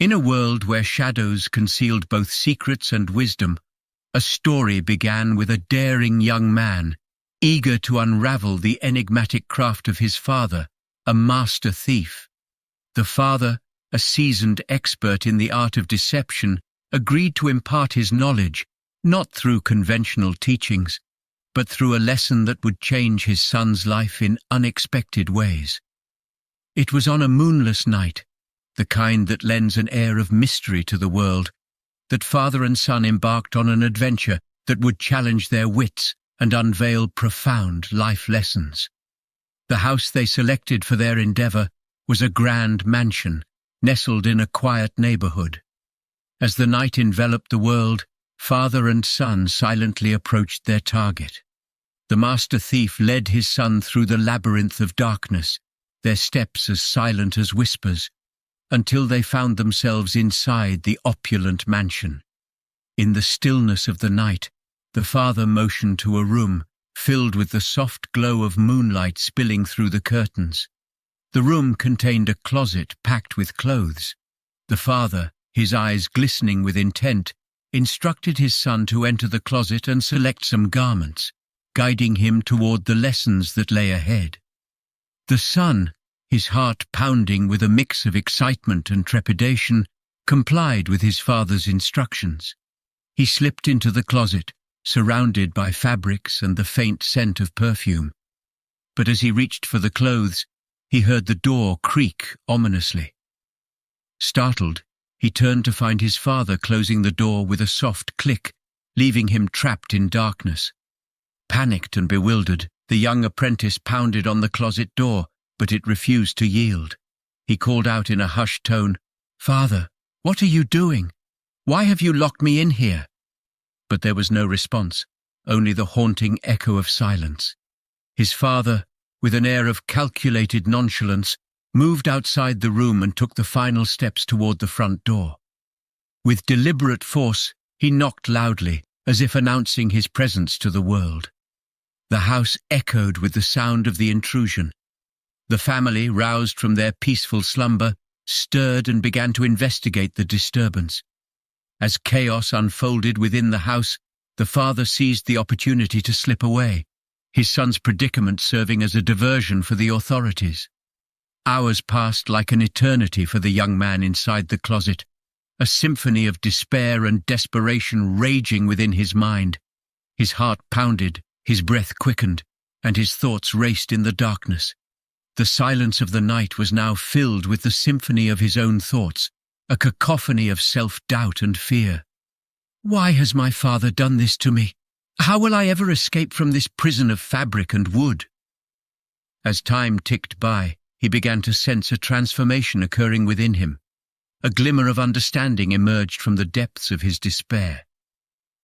In a world where shadows concealed both secrets and wisdom, a story began with a daring young man, eager to unravel the enigmatic craft of his father, a master thief. The father, a seasoned expert in the art of deception, agreed to impart his knowledge, not through conventional teachings, but through a lesson that would change his son's life in unexpected ways. It was on a moonless night, the kind that lends an air of mystery to the world, that father and son embarked on an adventure that would challenge their wits and unveil profound life lessons. The house they selected for their endeavor was a grand mansion, nestled in a quiet neighborhood. As the night enveloped the world, father and son silently approached their target. The master thief led his son through the labyrinth of darkness, their steps as silent as whispers, until they found themselves inside the opulent mansion. In the stillness of the night, the father motioned to a room filled with the soft glow of moonlight spilling through the curtains. The room contained a closet packed with clothes. The father, his eyes glistening with intent, instructed his son to enter the closet and select some garments, guiding him toward the lessons that lay ahead. The son, his heart pounding with a mix of excitement and trepidation, complied with his father's instructions. He slipped into the closet, surrounded by fabrics and the faint scent of perfume. But as he reached for the clothes, he heard the door creak ominously. Startled, he turned to find his father closing the door with a soft click, leaving him trapped in darkness. Panicked and bewildered, the young apprentice pounded on the closet door, but it refused to yield. He called out in a hushed tone, "Father, what are you doing? Why have you locked me in here?" But there was no response, only the haunting echo of silence. His father, with an air of calculated nonchalance, moved outside the room and took the final steps toward the front door. With deliberate force, he knocked loudly, as if announcing his presence to the world. The house echoed with the sound of the intrusion. The family, roused from their peaceful slumber, stirred and began to investigate the disturbance. As chaos unfolded within the house, the father seized the opportunity to slip away, his son's predicament serving as a diversion for the authorities. Hours passed like an eternity for the young man inside the closet, a symphony of despair and desperation raging within his mind. His heart pounded, his breath quickened, and his thoughts raced in the darkness. The silence of the night was now filled with the symphony of his own thoughts, a cacophony of self-doubt and fear. Why has my father done this to me? How will I ever escape from this prison of fabric and wood? As time ticked by, he began to sense a transformation occurring within him. A glimmer of understanding emerged from the depths of his despair.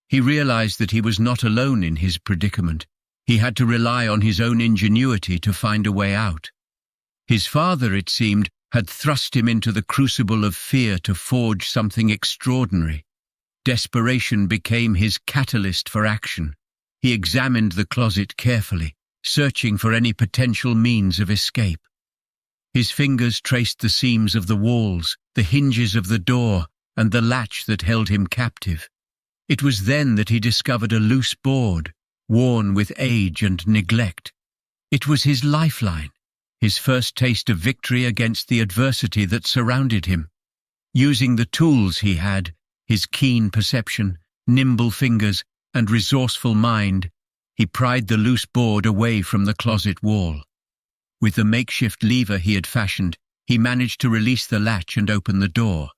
He realized that he was not alone in his predicament. He had to rely on his own ingenuity to find a way out. His father, it seemed, had thrust him into the crucible of fear to forge something extraordinary. Desperation became his catalyst for action. He examined the closet carefully, searching for any potential means of escape. His fingers traced the seams of the walls, the hinges of the door, and the latch that held him captive. It was then that he discovered a loose board, worn with age and neglect. It was his lifeline, his first taste of victory against the adversity that surrounded him. Using the tools he had, his keen perception, nimble fingers, and resourceful mind, he pried the loose board away from the closet wall. With the makeshift lever he had fashioned, he managed to release the latch and open the door.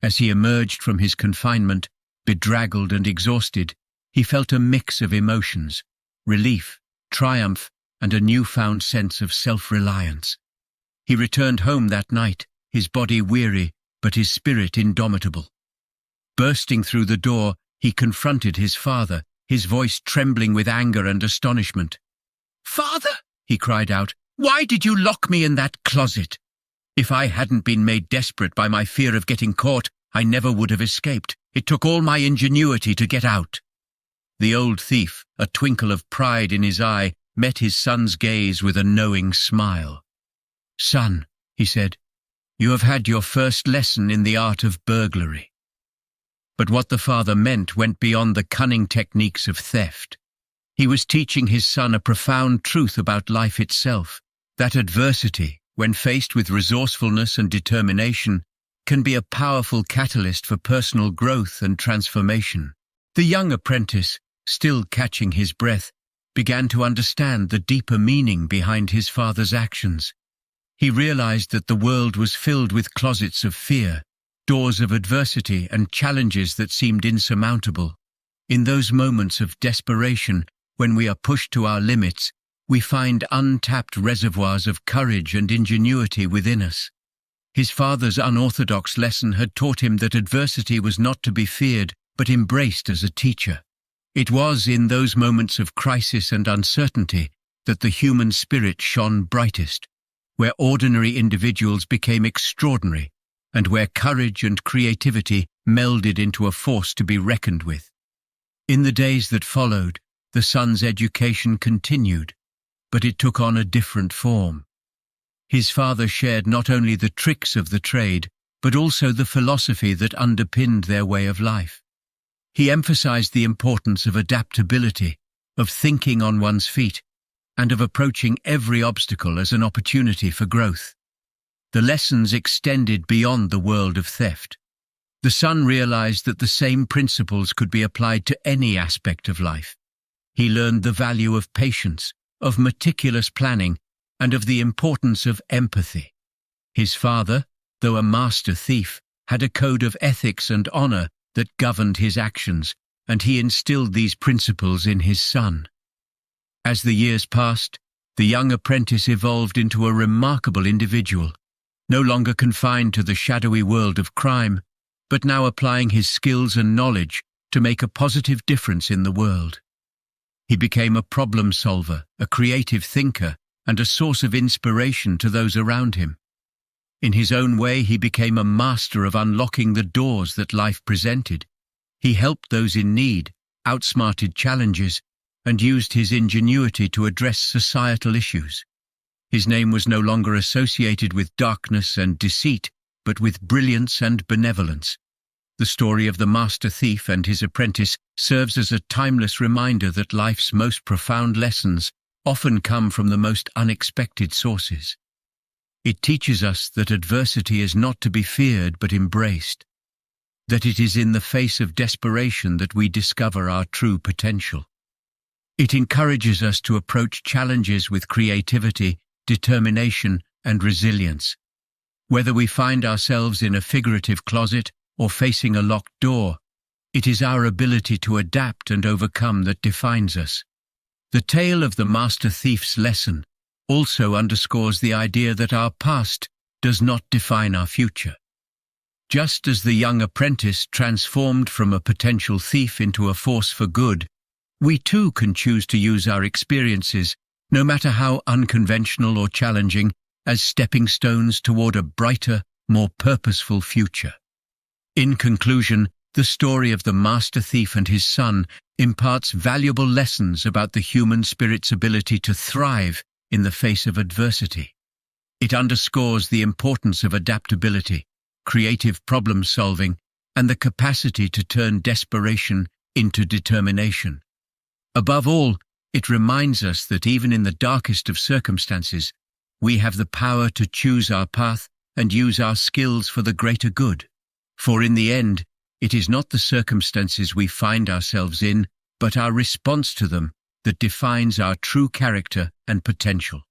As he emerged from his confinement, bedraggled and exhausted, he felt a mix of emotions: relief, triumph, and a newfound sense of self-reliance. He returned home that night, his body weary, but his spirit indomitable. Bursting through the door, he confronted his father, his voice trembling with anger and astonishment. "Father," he cried out, "why did you lock me in that closet? If I hadn't been made desperate by my fear of getting caught, I never would have escaped. It took all my ingenuity to get out." The old thief, a twinkle of pride in his eye, met his son's gaze with a knowing smile. "Son," he said, "You have had your first lesson in the art of burglary." But what the father meant went beyond the cunning techniques of theft. He was teaching his son a profound truth about life itself, that adversity, when faced with resourcefulness and determination, can be a powerful catalyst for personal growth and transformation. The young apprentice, still catching his breath, began to understand the deeper meaning behind his father's actions. He realized that the world was filled with closets of fear, doors of adversity, and challenges that seemed insurmountable. In those moments of desperation, when we are pushed to our limits, we find untapped reservoirs of courage and ingenuity within us. His father's unorthodox lesson had taught him that adversity was not to be feared, but embraced as a teacher. It was in those moments of crisis and uncertainty that the human spirit shone brightest, where ordinary individuals became extraordinary, and where courage and creativity melded into a force to be reckoned with. In the days that followed, the son's education continued, but it took on a different form. His father shared not only the tricks of the trade, but also the philosophy that underpinned their way of life. He emphasized the importance of adaptability, of thinking on one's feet, and of approaching every obstacle as an opportunity for growth. The lessons extended beyond the world of theft. The son realized that the same principles could be applied to any aspect of life. He learned the value of patience, of meticulous planning, and of the importance of empathy. His father, though a master thief, had a code of ethics and honor that governed his actions, and he instilled these principles in his son. As the years passed, the young apprentice evolved into a remarkable individual, no longer confined to the shadowy world of crime, but now applying his skills and knowledge to make a positive difference in the world. He became a problem solver, a creative thinker, and a source of inspiration to those around him. In his own way, he became a master of unlocking the doors that life presented. He helped those in need, outsmarted challenges, and used his ingenuity to address societal issues. His name was no longer associated with darkness and deceit, but with brilliance and benevolence. The story of the master thief and his apprentice serves as a timeless reminder that life's most profound lessons often come from the most unexpected sources. It teaches us that adversity is not to be feared but embraced, that it is in the face of desperation that we discover our true potential. It encourages us to approach challenges with creativity, determination, and resilience. Whether we find ourselves in a figurative closet or facing a locked door, it is our ability to adapt and overcome that defines us. The tale of the master thief's lesson also underscores the idea that our past does not define our future. Just as the young apprentice transformed from a potential thief into a force for good, we too can choose to use our experiences, no matter how unconventional or challenging, as stepping stones toward a brighter, more purposeful future. In conclusion, the story of the master thief and his son imparts valuable lessons about the human spirit's ability to thrive in the face of adversity. It underscores the importance of adaptability, creative problem-solving, and the capacity to turn desperation into determination. Above all, it reminds us that even in the darkest of circumstances, we have the power to choose our path and use our skills for the greater good. For in the end, it is not the circumstances we find ourselves in, but our response to them that defines our true character and potential.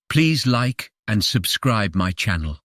Please like and subscribe my channel.